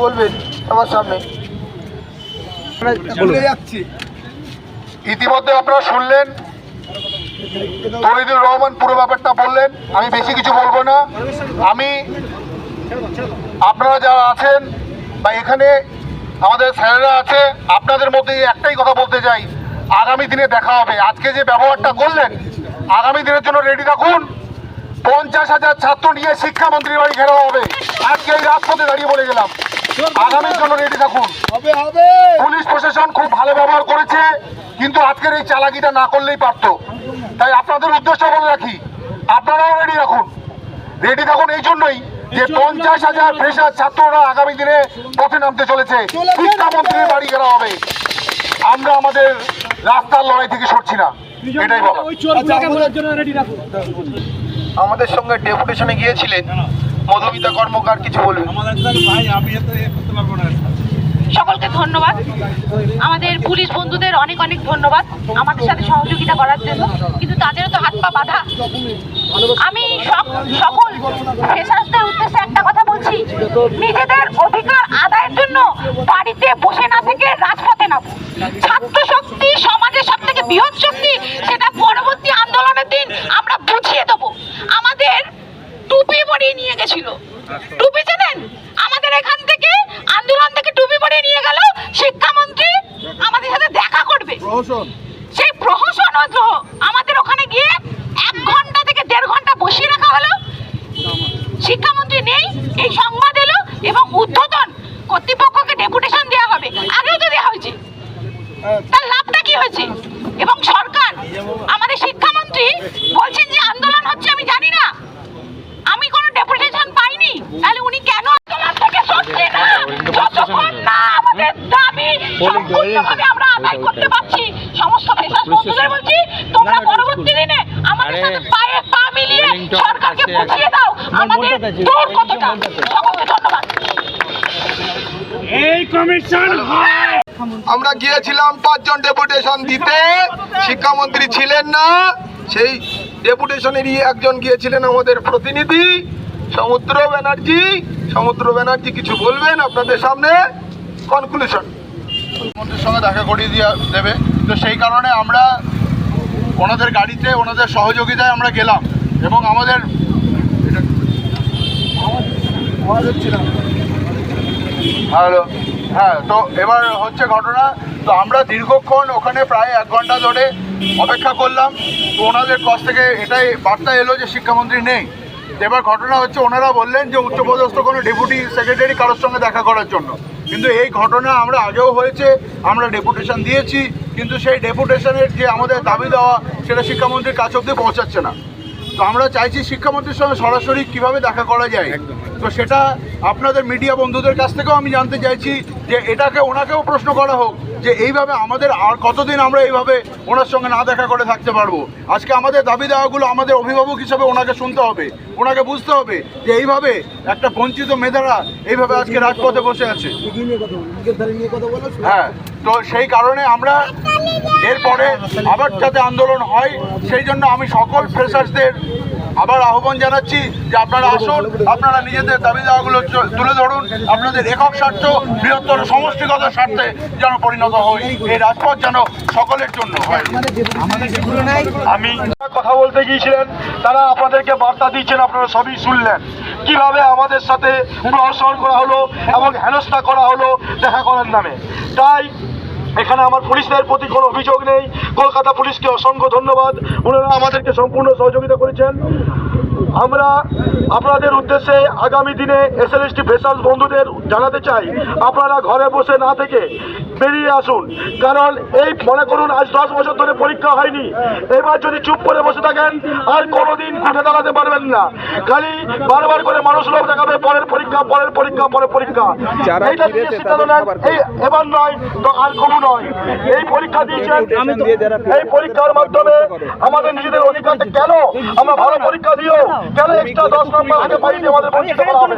বলবেন আমার সামনে ইতিমধ্যে আপনারা শুনলেন তৌহিদুর রহমান পুরো ব্যাপারটা বললেন। আমি বেশি কিছু বলবো না। আমি আপনারা যারা আছেন বা এখানে আমাদের স্যারেরা আছে, আপনাদের মধ্যে একটাই কথা বলতে চাই, আগামী দিনে দেখা হবে। আজকে যে ব্যবহারটা করলেন, আগামী দিনের জন্য রেডি থাকুন। 50,000 ছাত্র নিয়ে শিক্ষামন্ত্রীর বাড়ি ঘেরাও হবে। আজকে এই রাজপথে দাঁড়িয়ে বলে গেলাম, আগামীর জন্য রেডি থাকুন। পুলিশ প্রশাসন খুব ভালো ব্যবহার করেছে, কিন্তু আজকের এই চালাকিটা না করলেই পারত। তাই আপনাদের উদ্দেশ্য বলে রাখি, আপনারাও রেডি রাখুন। রেডি থাকুন এই জন্যই যে 50,000 ফ্রেশার ছাত্ররা আগামী দিনে পথে নামতে চলেছে। শিক্ষামন্ত্রীর বাড়ি ঘেরাও হবে। আমরা আমাদের রাস্তার লড়াই থেকে সরছি না, এটাই বলা। আমাদের সঙ্গে ডেপুটেশনে গিয়েছিলেন মধুমিতা কর্মকার, কিছু বলবেন? সকলকে ধন্যবাদ। আমাদের পুলিশ বন্ধুদের অনেক অনেক ধন্যবাদ আমাদের সাথে সহযোগিতা করার জন্য, কিন্তু তাদেরও তো হাত পা বাঁধা। আমি সকল ফ্রেশার্সদের উদ্দেশ্যে একটা কথা বলছি, নিজেদের অধিকার আদায়ের জন্য বাড়িতে বসে না থেকে রাজপথে নামো। ছাত্র শক্তি সমাজের সব থেকে বৃহৎ শক্তি, সেটা পরবর্তী আন্দোলনের দিন আমরা বুঝিয়ে দেবো। আমাদের টুপি পরিয়ে নিয়ে গেছিল, টুপি জানেন, আমাদের এখান থেকে আন্দোলন থেকে টুপি পরিয়ে নিয়ে গেল শিক্ষামন্ত্রী আমাদের সাথে দেখা করবে। সেই প্রহসন আমাদের ওখানে গিয়ে 1 ঘন্টা থেকে 1.5 ঘন্টা বসিয়ে রাখা হলো। শিক্ষামন্ত্রী নেই, এই সংবাদ এলো এবং ঊর্ধ্বতন কর্তৃপক্ষকে ডেপুটেশন দেওয়া হবে। আগেও তো দেওয়া হয়েছে, তার লাভটা কি হয়েছে? এবং সরকার, আমাদের শিক্ষামন্ত্রী বলছেন যে আন্দোলন হচ্ছে, আমি জানি না, আমি কোনো ডেপুটেশন পাইনি, তাহলে উনি কেন আন্দোলন থেকে সরছে না? যতক্ষণ না আমাদের দাবি সম্পূর্ণভাবে আমরা আদায় করতে পারছি, সমস্ত ফ্রেশার্স বন্ধুদের বলছি, তোমরা পরবর্তী দিনে আমাদের সাথে পায়ে পা মিলিয়ে সরকারকে বুঝিয়ে দাও আমাদের দূর কতটা। সকলকে ধন্যবাদ। এই কমিশন হয়। আমরা গিয়েছিলাম 5 জন ডেপুটেশন দিতে, শিক্ষামন্ত্রী ছিলেন না। সেই ডেপুটেশনেরই একজন গিয়েছিলেন আমাদের প্রতিনিধি সমুদ্র ব্যানার্জি। সমুদ্র ব্যানার্জি কিছু বলবেন আপনাদের সামনে? কনক্লুশন মন্ত্রীর সঙ্গে দেখা করিয়ে দেবে, তো সেই কারণে আমরা ওনাদের গাড়িতে, ওনাদের সহযোগিতায় আমরা গেলাম এবং আমাদের হ্যালো, হ্যাঁ, তো এবার হচ্ছে ঘটনা। তো আমরা দীর্ঘক্ষণ ওখানে প্রায় 1 ঘন্টা ধরে অপেক্ষা করলাম। তো ওনাদের কাছ থেকে এটাই বার্তা এলো যে শিক্ষামন্ত্রী নেই। এবার ঘটনা হচ্ছে, ওনারা বললেন যে উচ্চপদস্থ কোনো ডেপুটি সেক্রেটারি কারোর সঙ্গে দেখা করার জন্য। কিন্তু এই ঘটনা আমরা আগেও হয়েছে, আমরা ডেপুটেশন দিয়েছি, কিন্তু সেই ডেপুটেশনের যে আমাদের দাবি দেওয়া, সেটা শিক্ষামন্ত্রীর কাছ অবধি পৌঁছাচ্ছে না। তো আমরা চাইছি শিক্ষামন্ত্রীর সঙ্গে সরাসরি কিভাবে দেখা করা যায়। তো সেটা আপনাদের মিডিয়া বন্ধুদের কাছ থেকেও আমি জানতে চাইছি যে এটাকে ওনাকেও প্রশ্ন করা হোক যে এইভাবে আমাদের আর কতদিন আমরা এইভাবে ওনার সঙ্গে না দেখা করে থাকতে পারবো। আজকে আমাদের দাবি দেওয়াগুলো আমাদের অভিভাবক হিসাবে ওনাকে শুনতে হবে, ওনাকে বুঝতে হবে যে এইভাবে একটা বঞ্চিত মেধারা এইভাবে আজকে রাজপথে বসে আছে। হ্যাঁ, তো সেই কারণে আমরা এরপরে আবার যাতে আন্দোলন হয়, সেই জন্য আমি সকল ফ্রেশার্সদের আবার আহ্বান জানাচ্ছি যে আপনারা আসুন, আপনারা নিজেদের দাবি দেওয়াগুলো তুলে ধরুন। আপনাদের একক স্বার্থ বৃহত্তর সমষ্টিগত স্বার্থে যেন পরিণত হয়, এই রাজপথ যেন সকলের জন্য হয়। আমি কথা বলতে গিয়েছিলেন, তারা আপনাদেরকে বার্তা দিচ্ছেন, আপনারা সবই শুনলেন কিভাবে আমাদের সাথে প্রহসন করা হলো এবং হেনস্থা করা হলো দেখা করার নামে। তাই এখানে আমার পুলিশদের প্রতি কোনো অভিযোগ নেই। কলকাতা পুলিশকে অসংখ্য ধন্যবাদ, ওনারা আমাদেরকে সম্পূর্ণ সহযোগিতা করেছেন। আমরা আপনাদের উদ্দেশ্যে আগামী দিনে এসএলএসটি ফ্রেশার্স বন্ধুদের জানাতে চাই, আপনারা ঘরে বসে না থেকে বেরিয়ে আসুন। কারণ এই মনে করুন আজ 10 বছর ধরে পরীক্ষা হয়নি, এবার যদি চুপ করে বসে থাকেন আর কোনোদিন ঘুরে দাঁড়াতে পারবেন না। খালি বারবার করে মানুষ লোক দেখাবে পরের পরীক্ষা, পরের পরীক্ষা, পরের পরীক্ষা। এইটা দিয়ে সিদ্ধান্ত নেন, এবার নয় তো আর কখনো নয়। এই পরীক্ষা দিয়েছেন, এই পরীক্ষার মাধ্যমে আমাদের নিজেদের অধিকারটা কেন আমরা ভালো পরীক্ষা দিও কেন এক্সট্রা 10 নম্বর আগে পাইনি আমাদের বঞ্চিত করা হবে।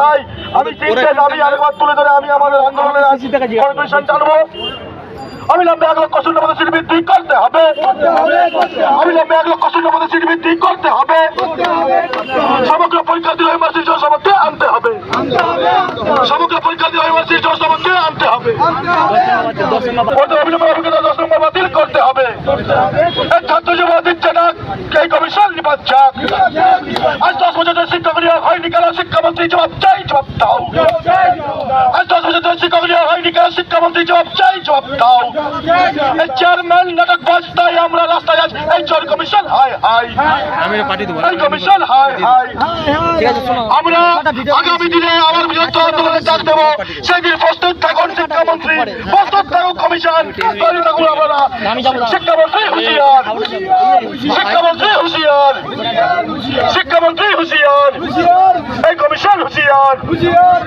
তাই আমি 3টে দাবি আরেকবার তুলে ধরে আমি আমাদের আন্দোলনের কনক্লুশন জানবো। অবিলম্বে 1 লক্ষ শূন্য পদে সিট বৃদ্ধি করতে হবে, অবিলম্বে 1 লক্ষ শূন্য পদে সিট বৃদ্ধি করতে হবে, সমগ্র পরীক্ষার্থী ইউনিভার্সিটি জনসভাকে আনতে হবে, সমগ্র পরীক্ষার্থী ইউনিভার্সিটি জনসভাকে আনতে হবে, অবিলম্বে অভিজ্ঞতা 10 নম্বর বাতিল করতে হবে। এই ছাত্র যুবক দিচ্ছে না, এই কমিশন নিপাত যাক। আজ 10 বছর ধরে শিক্ষক নিয়োগ হয়নি কেন? শিক্ষামন্ত্রী জবাব চাই, জবাব দাও। আজ 10 বছর ধরে শিক্ষক নিয়োগ হয়নি কেন? শিক্ষামন্ত্রী জবাব চাই, জবাব দাও। এই চেয়ারম্যান নাটক বাজতাই আমরা রাস্তায় আজ এই চোর কমিশন হাই হাই, এই কমিশন হাই হাই। আমরা আগামী দিনে আবার বৃহত্তর আন্দোলনে ডাক দেবো, সেদিন প্রস্তুত থাকুন শিক্ষামন্ত্রী, প্রস্তুত থাকুন কমিশন, তৈরি থাকুন আমরা। শিক্ষামন্ত্রী হুঁশিয়ার, শিক্ষামন্ত্রী হুঁশিয়ার, শিক্ষামন্ত্রী হুঁশিয়ার, এই কমিশন হুঁশিয়ার।